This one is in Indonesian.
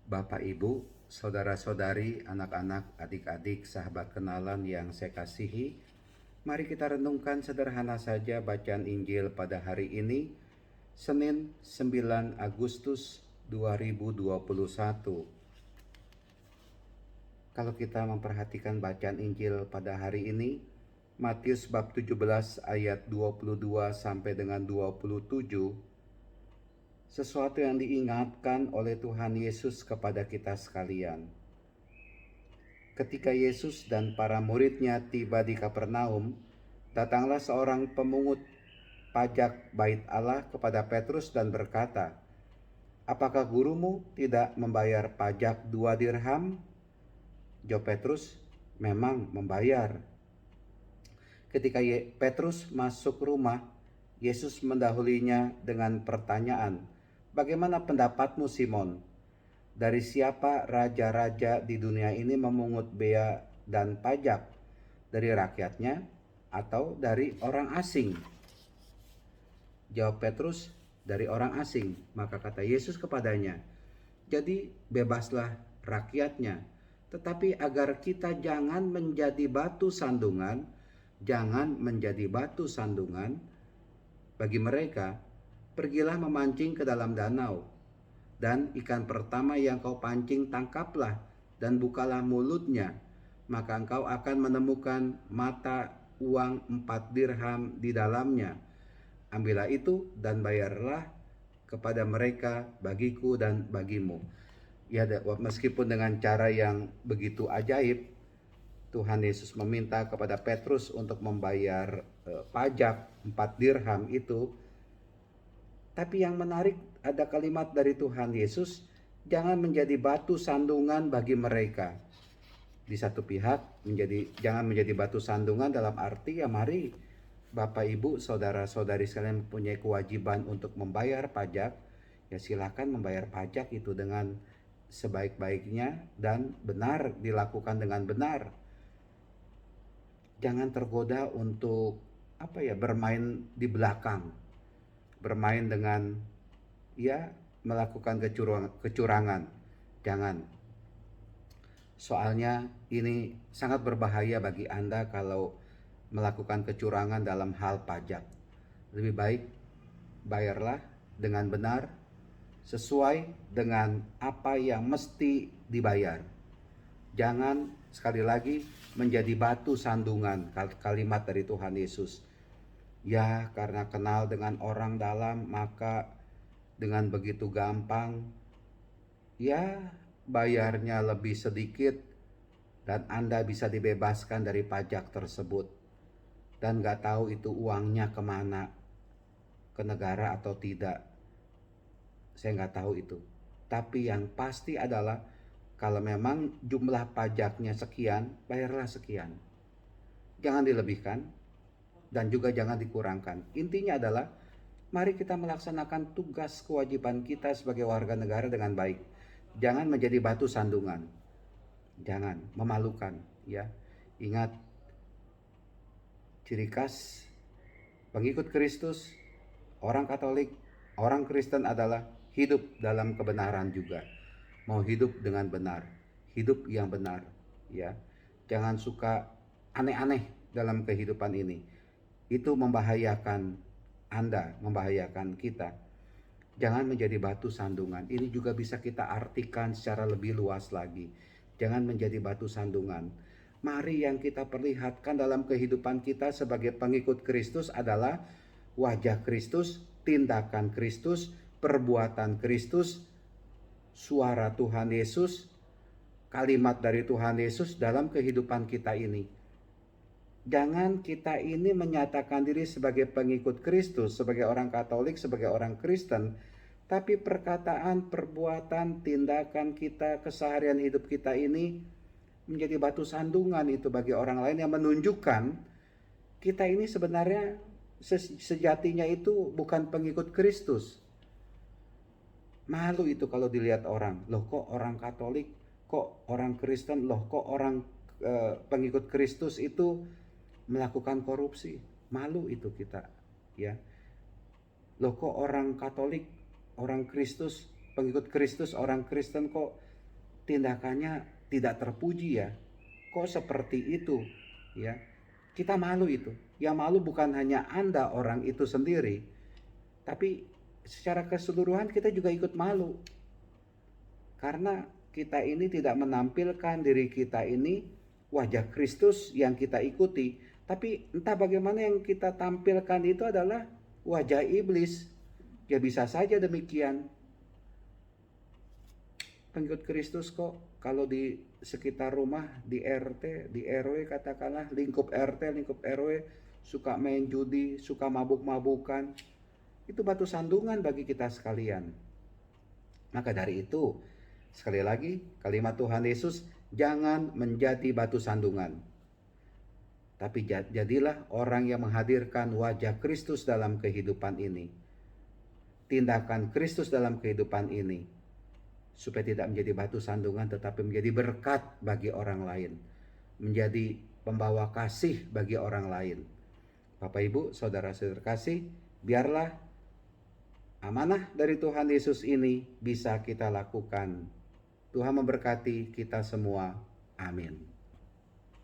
Bapak, Ibu, saudara-saudari, anak-anak, adik-adik, sahabat kenalan yang saya kasihi, mari kita renungkan sederhana saja bacaan Injil pada hari ini, Senin 9 Agustus 2021. Kalau kita memperhatikan bacaan Injil pada hari ini, Matius bab 17 ayat 22 sampai dengan 27, sesuatu yang diingatkan oleh Tuhan Yesus kepada kita sekalian. Ketika Yesus dan para muridnya tiba di Kapernaum, datanglah seorang pemungut pajak bait Allah kepada Petrus dan berkata, "Apakah gurumu tidak membayar pajak 2 dirham?" Jawab Petrus, "Memang membayar." Ketika Petrus masuk rumah, Yesus mendahulinya dengan pertanyaan, "Bagaimana pendapatmu, Simon? Dari siapa raja-raja di dunia ini memungut bea dan pajak? Dari rakyatnya atau dari orang asing?" Jawab Petrus, "Dari orang asing." Maka kata Yesus kepadanya, "Jadi bebaslah rakyatnya. Tetapi agar kita jangan menjadi batu sandungan bagi mereka, pergilah memancing ke dalam danau, dan ikan pertama yang kau pancing tangkaplah, dan bukalah mulutnya, maka engkau akan menemukan mata uang 4 dirham di dalamnya. Ambillah itu dan bayarlah kepada mereka bagiku dan bagimu." Ya, meskipun dengan cara yang begitu ajaib, Tuhan Yesus meminta kepada Petrus untuk membayar pajak 4 dirham itu. Tapi yang menarik ada kalimat dari Tuhan Yesus, jangan menjadi batu sandungan bagi mereka. Di satu pihak jangan menjadi batu sandungan dalam arti ya mari Bapak, Ibu, saudara-saudari sekalian mempunyai kewajiban untuk membayar pajak, ya silakan membayar pajak itu dengan sebaik-baiknya dan benar, dilakukan dengan benar. Jangan tergoda untuk bermain di belakang, bermain dengan melakukan kecurangan. Jangan. Soalnya ini sangat berbahaya bagi Anda kalau melakukan kecurangan dalam hal pajak. Lebih baik bayarlah dengan benar sesuai dengan apa yang mesti dibayar. Jangan sekali lagi menjadi batu sandungan, kalimat dari Tuhan Yesus. Ya, karena kenal dengan orang dalam, maka dengan begitu gampang ya bayarnya lebih sedikit dan Anda bisa dibebaskan dari pajak tersebut. Dan gak tahu itu uangnya kemana, ke negara atau tidak. Saya gak tahu itu. Tapi yang pasti adalah kalau memang jumlah pajaknya sekian, bayarlah sekian. Jangan dilebihkan dan juga jangan dikurangkan. Intinya adalah mari kita melaksanakan tugas kewajiban kita sebagai warga negara dengan baik. Jangan menjadi batu sandungan. Jangan memalukan, ya. Ingat ciri khas pengikut Kristus, orang Katolik, orang Kristen adalah hidup dalam kebenaran juga. Mau hidup dengan benar, hidup yang benar, ya. Jangan suka aneh-aneh dalam kehidupan ini. Itu membahayakan Anda, membahayakan kita. Jangan menjadi batu sandungan. Ini juga bisa kita artikan secara lebih luas lagi. Jangan menjadi batu sandungan. Mari yang kita perlihatkan dalam kehidupan kita sebagai pengikut Kristus adalah wajah Kristus, tindakan Kristus, perbuatan Kristus, suara Tuhan Yesus, kalimat dari Tuhan Yesus dalam kehidupan kita ini. Jangan kita ini menyatakan diri sebagai pengikut Kristus, sebagai orang Katolik, sebagai orang Kristen, tapi perkataan, perbuatan, tindakan kita, keseharian hidup kita ini menjadi batu sandungan itu bagi orang lain yang menunjukkan kita ini sebenarnya sejatinya itu bukan pengikut Kristus. Malu itu kalau dilihat orang. Loh kok orang Katolik, kok orang Kristen, loh kok orang pengikut Kristus itu melakukan korupsi. Malu itu kita, ya. Loh kok orang Katolik, orang Kristus, pengikut Kristus, orang Kristen kok tindakannya tidak terpuji ya. Kok seperti itu ya? Kita malu itu. Yang malu bukan hanya Anda orang itu sendiri, tapi secara keseluruhan kita juga ikut malu. Karena kita ini tidak menampilkan diri kita ini wajah Kristus yang kita ikuti, tapi entah bagaimana yang kita tampilkan itu adalah wajah iblis. Ya bisa saja demikian. Pengikut Kristus kok kalau di sekitar rumah, di RT, di RW katakanlah, lingkup RT, lingkup RW suka main judi, suka mabuk-mabukan. Itu batu sandungan bagi kita sekalian. Maka dari itu, sekali lagi kalimat Tuhan Yesus, jangan menjadi batu sandungan. Tapi jadilah orang yang menghadirkan wajah Kristus dalam kehidupan ini. Tindakan Kristus dalam kehidupan ini. Supaya tidak menjadi batu sandungan tetapi menjadi berkat bagi orang lain. Menjadi pembawa kasih bagi orang lain. Bapak Ibu, saudara-saudara kasih, biarlah amanah dari Tuhan Yesus ini bisa kita lakukan. Tuhan memberkati kita semua. Amin.